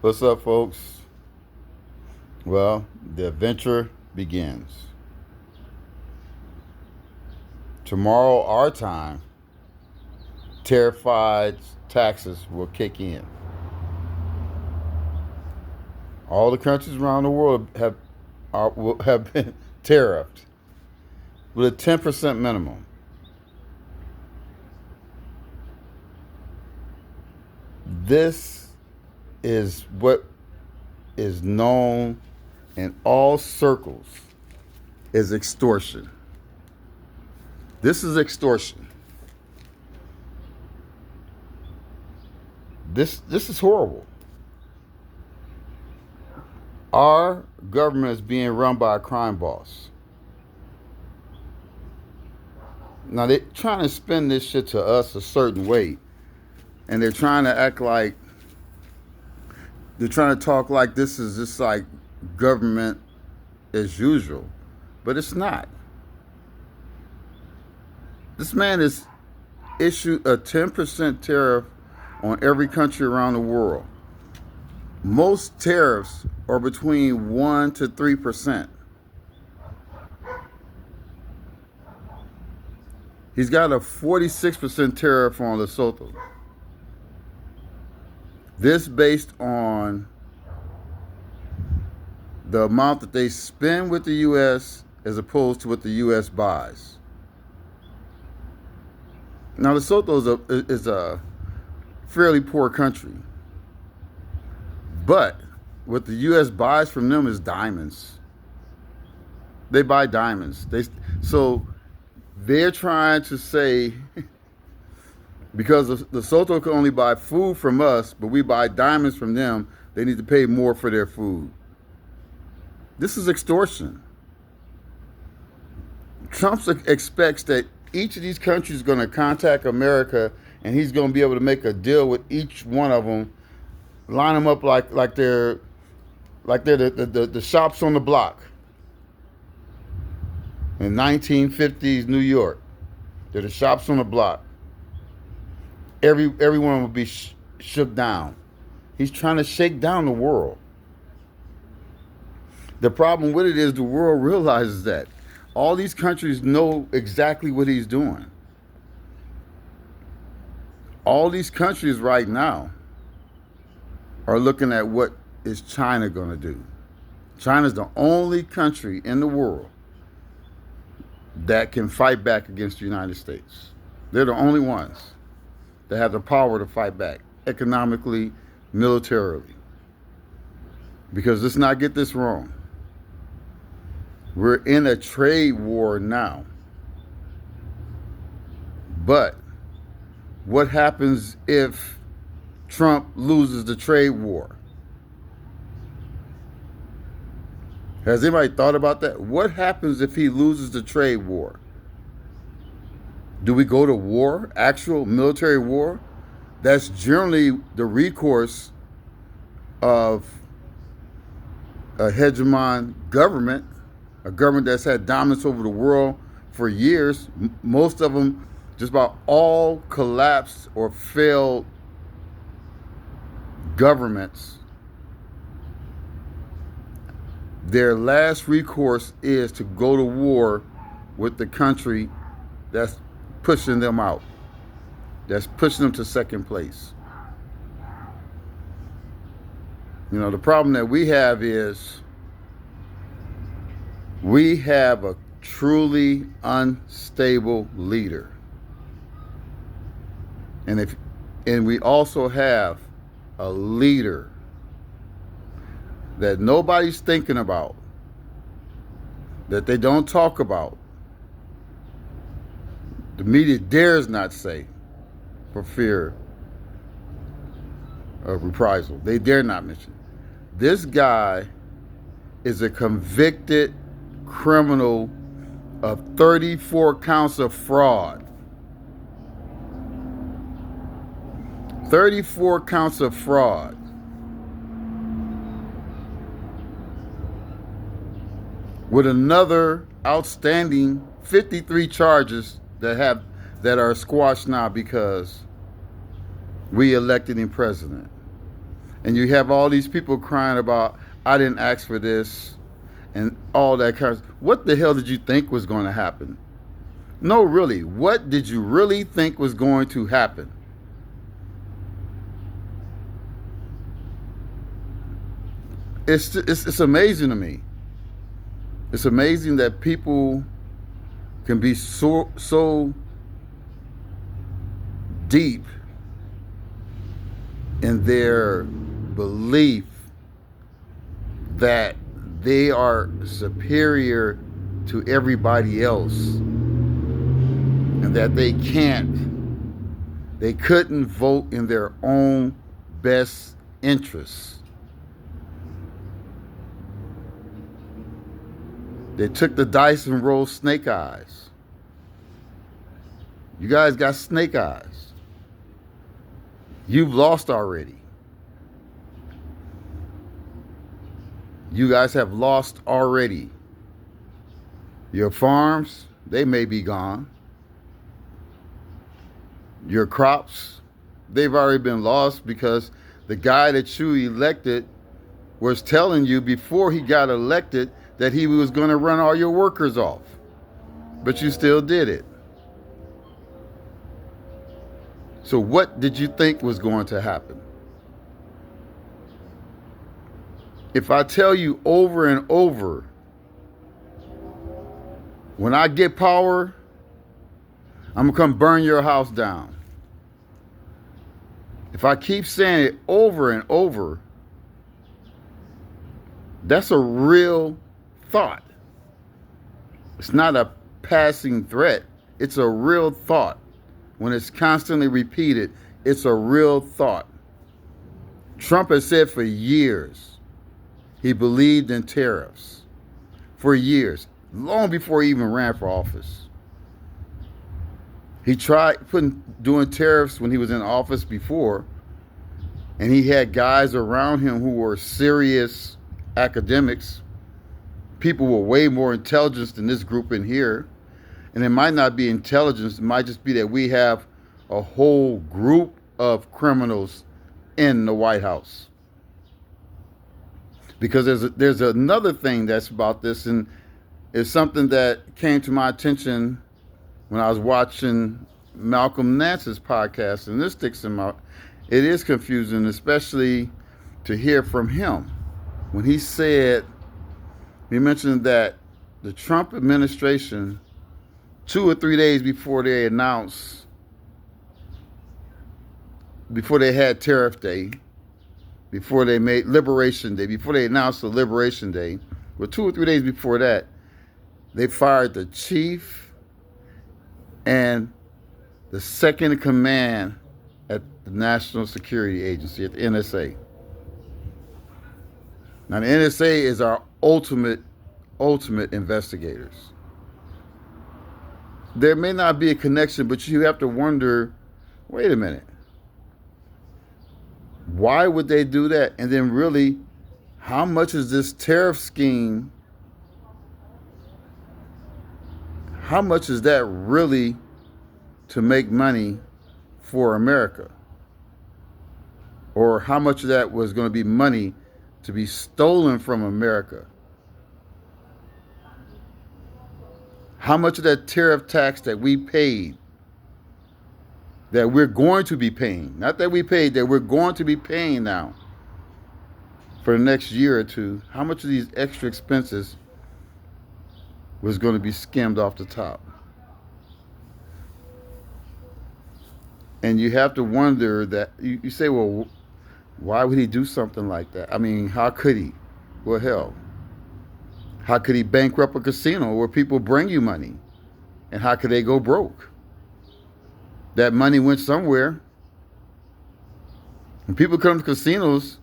What's up, folks? Well, the adventure begins. Tomorrow, our time, terrified taxes will kick in. All the countries around the world have been tariffed with a 10% minimum. This is what is known in all circles as extortion. This is extortion. This is horrible. Our government is being run by a crime boss. Now they're trying to spin this shit to us a certain way, and they're trying to act like they're trying to talk like this is just like government as usual, but it's not. This man has issued a 10% tariff on every country around the world. Most tariffs are between 1 to 3%. He's got a 46% tariff on Lesotho. This based on the amount that they spend with the U.S. as opposed to what the U.S. buys. Now, Lesotho is a fairly poor country, but what the U.S. buys from them is diamonds. They buy diamonds. So they're trying to say, because Lesotho can only buy food from us, but we buy diamonds from them, they need to pay more for their food. This is extortion. Trump expects that each of these countries is going to contact America, and he's going to be able to make a deal with each one of them, line them up like they're the shops on the block in 1950s New York. They're the shops on the block. Everyone will be shook down. He's trying to shake down the world. The problem with it is the world realizes that. All these countries know exactly what he's doing. All these countries right now are looking at what is China going to do. China's the only country in the world that can fight back against the United States. They're the only ones that have the power to fight back economically, militarily. Because let's not get this wrong. We're in a trade war now. But what happens if Trump loses the trade war? Has anybody thought about that? What happens if he loses the trade war? Do we go to war, actual military war? That's generally the recourse of a hegemon government, a government that's had dominance over the world for years. Most of them, just about all collapsed or failed governments. Their last recourse is to go to war with the country that's pushing them out, that's pushing them to second place. You know, the problem that we have is we have a truly unstable leader. And we also have a leader that nobody's thinking about, that they don't talk about. The media dares not say for fear of reprisal. They dare not mention. This guy is a convicted criminal of 34 counts of fraud. 34 counts of fraud. With another outstanding 53 charges that are squashed now because we elected him president. And you have all these people crying about, I didn't ask for this, and all that kind of stuff. What the hell did you think was going to happen? No, really, what did you really think was going to happen? It's amazing to me. It's amazing that people can be so deep in their belief that they are superior to everybody else, and that they couldn't vote in their own best interests. They took the dice and rolled snake eyes. You guys got snake eyes. You've lost already. You guys have lost already. Your farms, they may be gone. Your crops, they've already been lost because the guy that you elected was telling you before he got elected that he was going to run all your workers off. But you still did it. So what did you think was going to happen? If I tell you over and over, when I get power, I'm going to come burn your house down. If I keep saying it over and over, that's a real thought. It's not a passing threat. It's a real thought. When it's constantly repeated, it's a real thought. Trump has said for years he believed in tariffs. For years, long before he even ran for office. He tried doing tariffs when he was in office before, and he had guys around him who were serious academics. People with way more intelligence than this group in here. And it might not be intelligence, it might just be that we have a whole group of criminals in the White House. Because there's another thing that's about this, and it's something that came to my attention when I was watching Malcolm Nance's podcast, and this sticks in my, it is confusing, especially to hear from him. When he mentioned that the Trump administration, 2 or 3 days before they announced, before they had Tariff Day, before they made Liberation Day, before they announced the Liberation Day, but 2 or 3 days before that, they fired the chief and the second in command at the National Security Agency, at the NSA. Now, the NSA is our ultimate investigators. There may not be a connection, but you have to wonder, wait a minute, why would they do that? And then really, how much is this tariff scheme, how much is that really to make money for America? Or how much of that was going to be money to be stolen from America? How much of that tariff tax that we paid, that we're going to be paying, not that we paid, that we're going to be paying now for the next year or two, how much of these extra expenses was going to be skimmed off the top? And you have to wonder that, you say, well, why would he do something like that? I mean, how could he? Well, hell, how could he bankrupt a casino where people bring you money? And how could they go broke? That money went somewhere. When people come to casinos,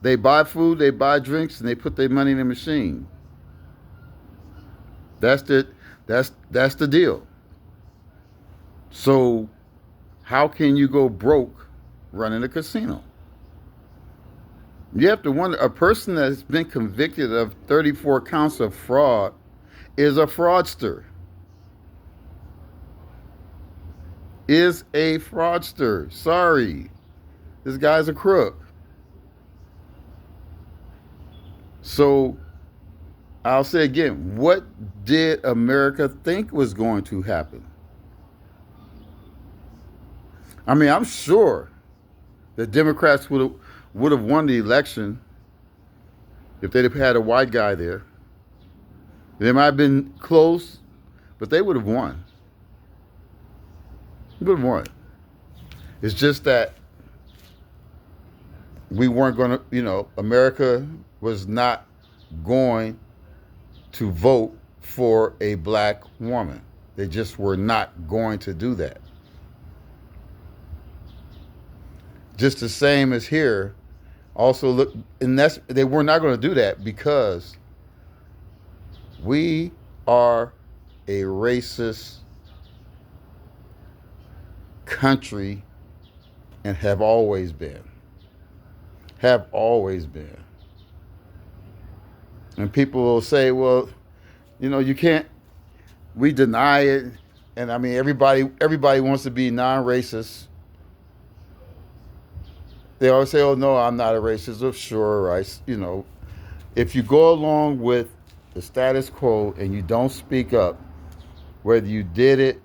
they buy food, they buy drinks, and they put their money in the machine. That's the deal. So how can you go broke running a casino? You have to wonder, a person that's been convicted of 34 counts of fraud is a fraudster. Is a fraudster. Sorry. This guy's a crook. So I'll say again, what did America think was going to happen? I mean, I'm sure the Democrats would have won the election if they'd have had a white guy there. They might have been close, but they would have won. They would have won. It's just that we weren't going to, America was not going to vote for a black woman. They just were not going to do that. Just the same as here. Also, look, and they were not going to do that because we are a racist country and have always been. Have always been. And people will say, well, you can't, we deny it. And I mean, everybody wants to be non-racist. They always say, oh, no, I'm not a racist. Oh, sure, if you go along with the status quo and you don't speak up, whether you did it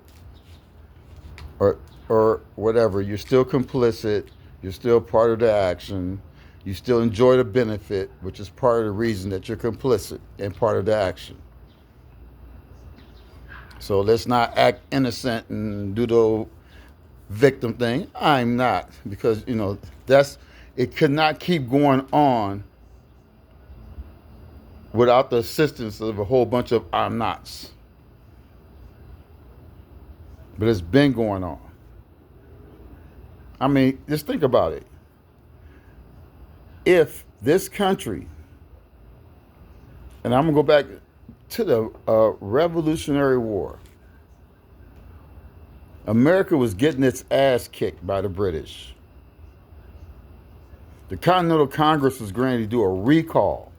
or whatever, you're still complicit, you're still part of the action, you still enjoy the benefit, which is part of the reason that you're complicit and part of the action. So let's not act innocent and do the victim thing. I'm not, because it could not keep going on without the assistance of a whole bunch of I'm nots. But it's been going on. I mean, just think about it. If this country, and I'm going to go back to the Revolutionary War, America was getting its ass kicked by the British. The Continental Congress was going to do a recall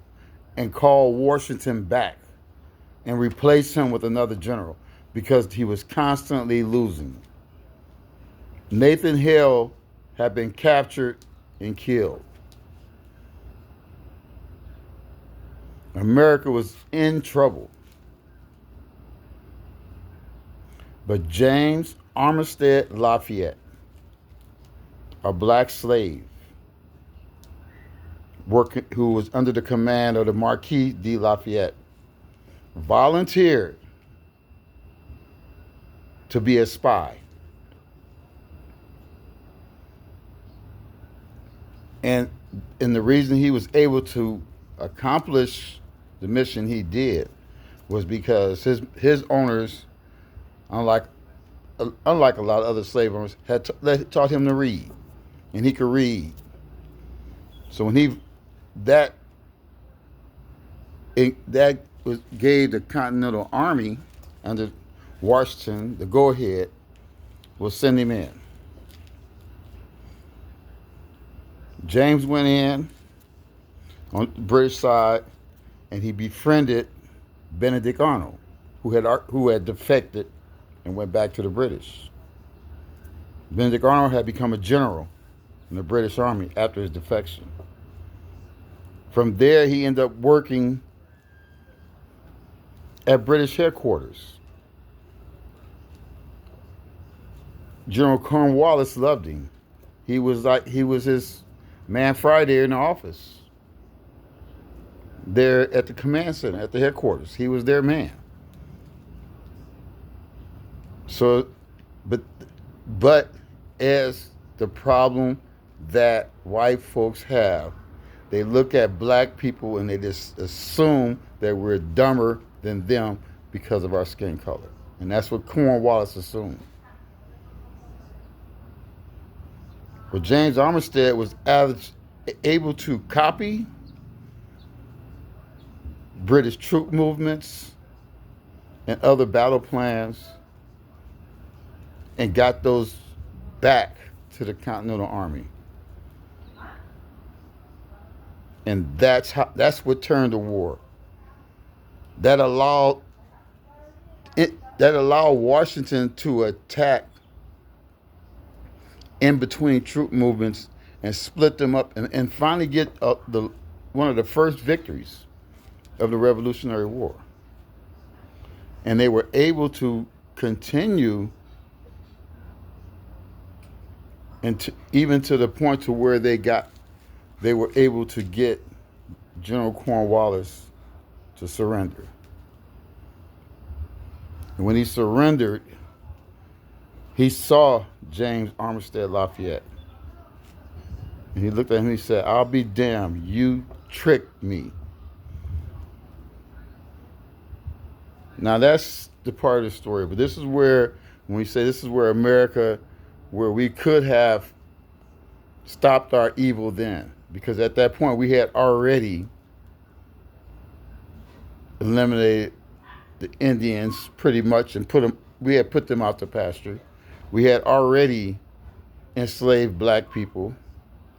and call Washington back and replace him with another general because he was constantly losing. Nathan Hale had been captured and killed. America was in trouble. But James Armistead Lafayette, a black slave, who was under the command of the Marquis de Lafayette, volunteered to be a spy. And the reason he was able to accomplish the mission he did was because his owners, unlike a lot of other slave owners, had taught him to read, and he could read. So when that gave the Continental Army under Washington the go-ahead, will send him in. James went in on the British side, and he befriended Benedict Arnold, who had defected and went back to the British. Benedict Arnold had become a general in the British Army after his defection. From there, he ended up working at British headquarters. General Cornwallis loved him. He was his man Friday in the office. There at the command center, at the headquarters. He was their man. So, but as the problem that white folks have, they look at black people and they just assume that we're dumber than them because of our skin color. And that's what Cornwallis assumed. But James Armistead was able to copy British troop movements and other battle plans and got those back to the Continental Army. And that's what turned the war. That allowed Washington to attack in between troop movements and split them up and finally get one of the first victories of the Revolutionary War. And they were able to continue and even to the point to where they were able to get General Cornwallis to surrender. And when he surrendered, he saw James Armistead Lafayette. And he looked at him and he said, "I'll be damned, you tricked me." Now that's the part of the story, but this is where, when we say this is where America, where we could have stopped our evil then, because at that point we had already eliminated the Indians pretty much and we had put them out to pasture. We had already enslaved black people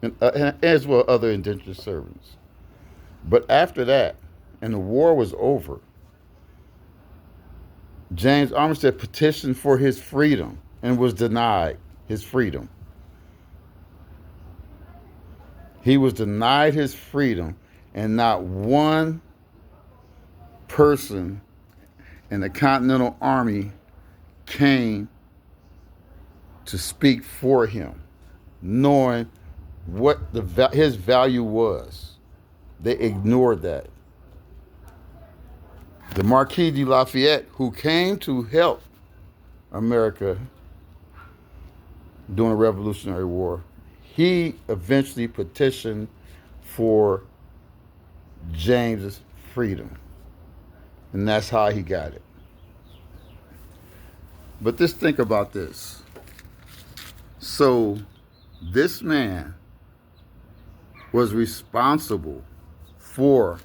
and as well other indentured servants. But after that, and the war was over, James Armistead petitioned for his freedom and was denied his freedom. He was denied his freedom, and not one person in the Continental Army came to speak for him, knowing what his value was. They ignored that. The Marquis de Lafayette, who came to help America during the Revolutionary War, he eventually petitioned for James's freedom. And that's how he got it. But just think about this. So this man was responsible for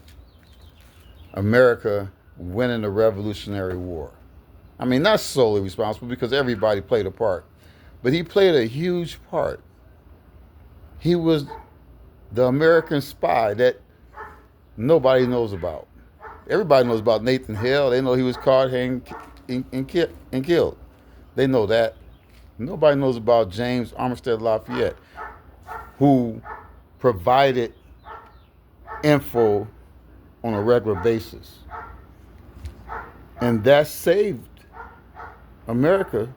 America winning the Revolutionary War. I mean, not solely responsible because everybody played a part, but he played a huge part. He was the American spy that nobody knows about. Everybody knows about Nathan Hale. They know he was caught, hanged, and killed. They know that. Nobody knows about James Armistead Lafayette, who provided info on a regular basis. And that saved America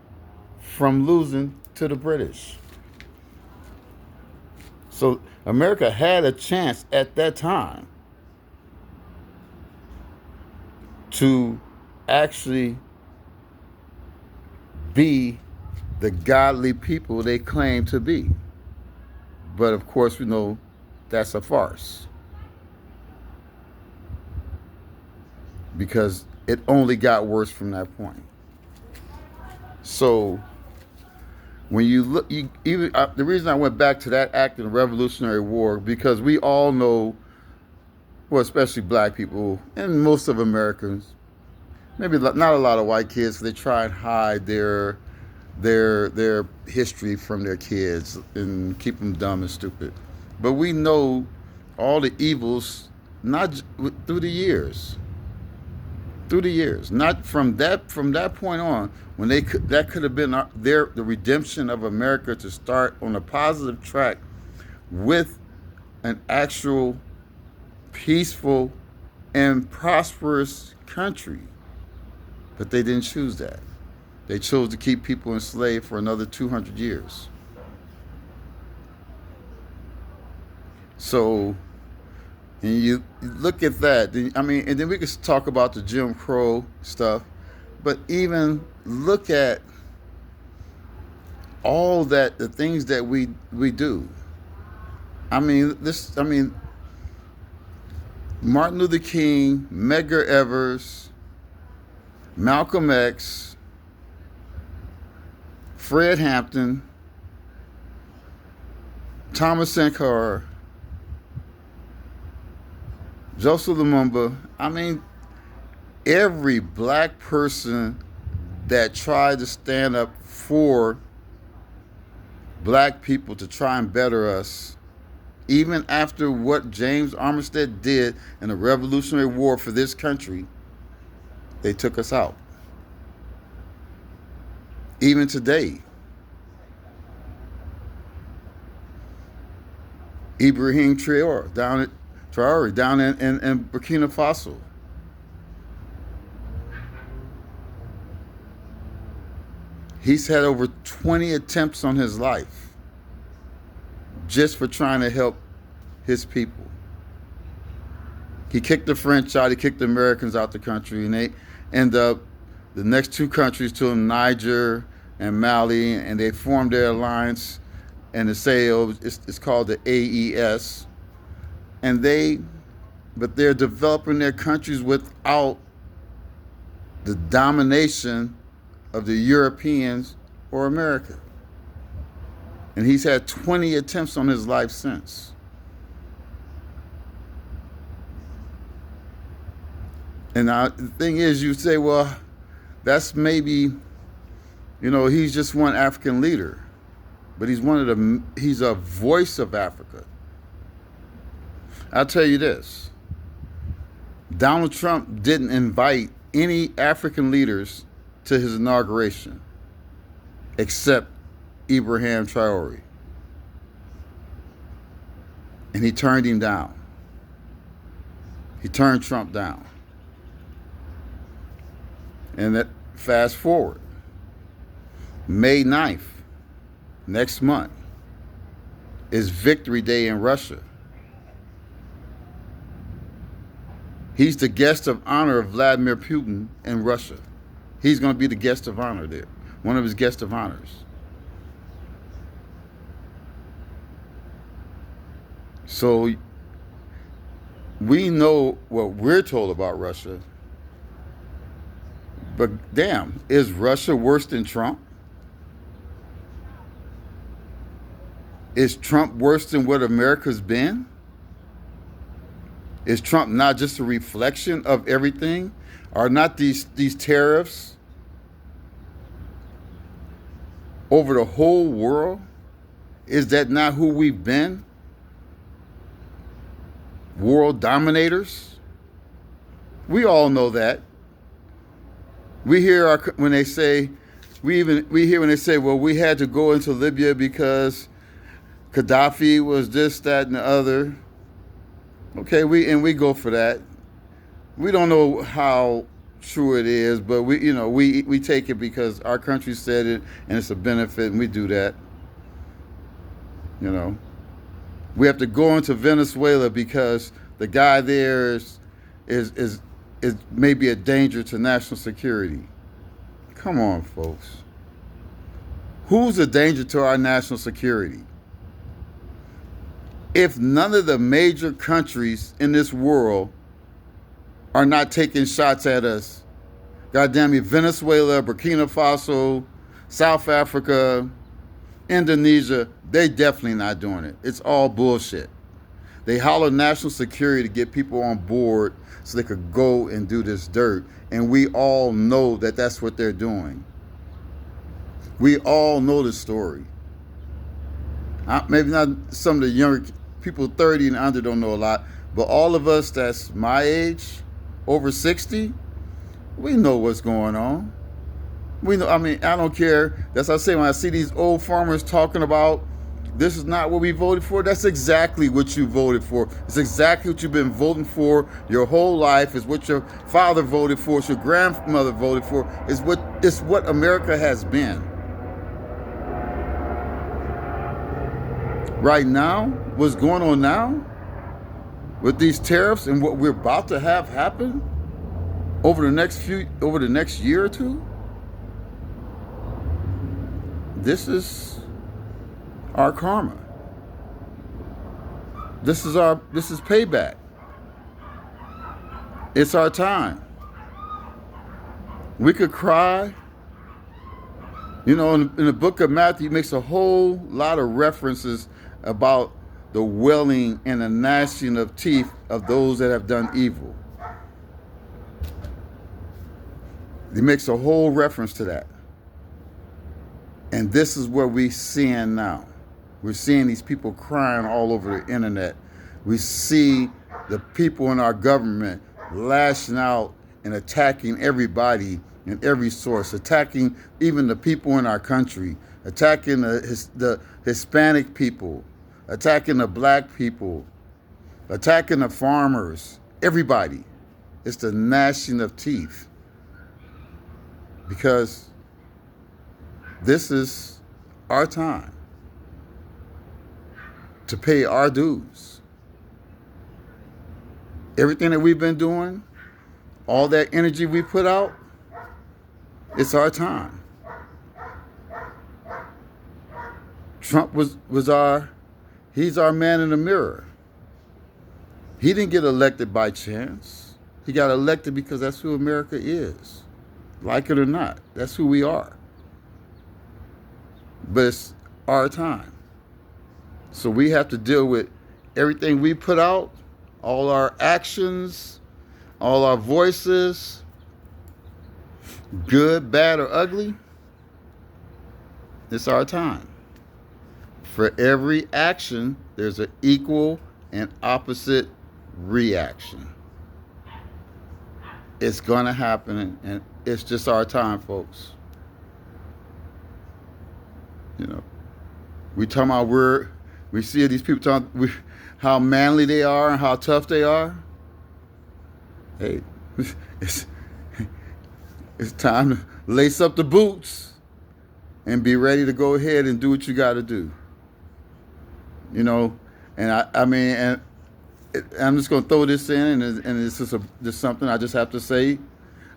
from losing to the British. So America had a chance at that time to actually be the godly people they claim to be. But of course, we know that's a farce, because it only got worse from that point. So when you look, the reason I went back to that act in the Revolutionary War, because we all know, well, especially black people and most of Americans, maybe not a lot of white kids, they try and hide their history from their kids and keep them dumb and stupid. But we know all the evils, not through the years. Not from that point on, when that could have been the redemption of America, to start on a positive track with an actual peaceful and prosperous country. But they didn't choose that. They chose to keep people enslaved for another 200 years. So, and you look at that, I mean, and then we could talk about the Jim Crow stuff, but even look at all that, the things that we do. I mean, Martin Luther King, Medgar Evers, Malcolm X, Fred Hampton, Thomas Sankara, Joseph Lumumba. I mean, every black person that tried to stand up for black people to try and better us, even after what James Armistead did in the Revolutionary War for this country, they took us out. Even today, Ibrahim Traore Traore down in Burkina Faso. He's had over 20 attempts on his life just for trying to help his people. He kicked the French out, he kicked the Americans out the country, and they end up the next two countries to him, Niger and Mali, and they formed their alliance, and they say it's called the AES, but they're developing their countries without the domination of the Europeans or America. And he's had 20 attempts on his life since. And now the thing is, you say, well, that's maybe, he's just one African leader, but he's a voice of Africa. I'll tell you this. Donald Trump didn't invite any African leaders to his inauguration except Ibrahim Traore. And he turned him down. He turned Trump down. And that fast forward, May 9th, next month, is Victory Day in Russia. He's the guest of honor of Vladimir Putin in Russia. He's going to be the guest of honor there, one of his guest of honors. So we know what we're told about Russia. But damn, is Russia worse than Trump? Is Trump worse than what America's been? Is Trump not just a reflection of everything? Are not these tariffs over the whole world? Is that not who we've been? World dominators? We all know that. We hear when they say, we hear when they say, well, we had to go into Libya because Gaddafi was this, that, and the other. Okay, we go for that. We don't know how true it is, but we take it because our country said it and it's a benefit, and we do that. We have to go into Venezuela because the guy there is maybe a danger to national security. Come on, folks. Who's a danger to our national security? If none of the major countries in this world are not taking shots at us, goddamn it, Venezuela, Burkina Faso, South Africa, Indonesia, they definitely not doing it. It's all bullshit. They holler national security to get people on board so they could go and do this dirt. And we all know that that's what they're doing. We all know the story. Maybe not some of the younger people, 30 and under, don't know a lot, but all of us that's my age, over 60, we know what's going on. We know. I don't care. That's what I say when I see these old farmers talking about this is not what we voted for. That's exactly what you voted for. It's exactly what you've been voting for your whole life. It's what your father voted for. It's your grandmother voted for. It's what America has been. Right now, what's going on now with these tariffs and what we're about to have happen over the next year or two, this is our karma. This is payback. It's our time. We could cry. In the book of Matthew, he makes a whole lot of references about the wailing and the gnashing of teeth of those that have done evil. He makes a whole reference to that. And this is what we're seeing now. We're seeing these people crying all over the internet. We see the people in our government lashing out and attacking everybody and every source, attacking even the people in our country, attacking the Hispanic people, attacking the black people, attacking the farmers, everybody. It's the gnashing of teeth. Because this is our time to pay our dues. Everything that we've been doing, all that energy we put out, it's our time. Trump he's our man in the mirror. He didn't get elected by chance. He got elected because that's who America is. Like it or not, that's who we are. But it's our time. So we have to deal with everything we put out, all our actions, all our voices, good, bad, or ugly. It's our time. For every action, there's an equal and opposite reaction. It's going to happen, and it's just our time, folks. You know, we talking about we see these people talking how manly they are and how tough they are. Hey, it's time to lace up the boots and be ready to go ahead and do what you got to do. You know, and I'm just going to throw this in, and it's just something I just have to say.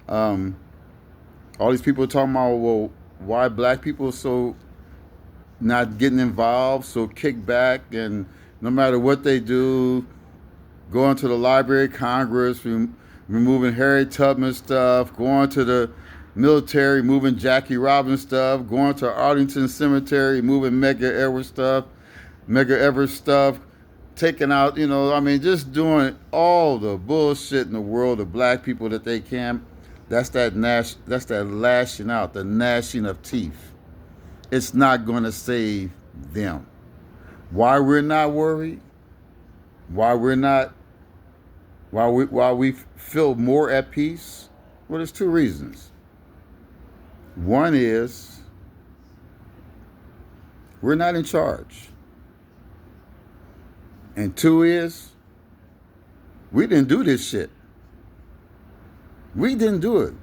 All these people are talking about, well, why black people are so not getting involved, so kick back, and no matter what they do, going to the Library of Congress, removing Harriet Tubman stuff, going to the military, moving Jackie Robinson stuff, going to Arlington Cemetery, moving Medgar Evers stuff, taking out, just doing all the bullshit in the world of black people that they can. That's that lashing out, the gnashing of teeth. It's not going to save them. Why we're not worried? Why we feel more at peace? Well, there's two reasons. One is we're not in charge. And two is we didn't do this shit. We didn't do it.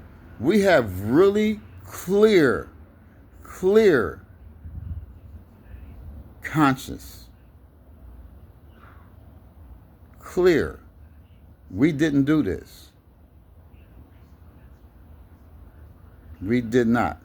We have really clear conscience. Clear. We didn't do this. We did not.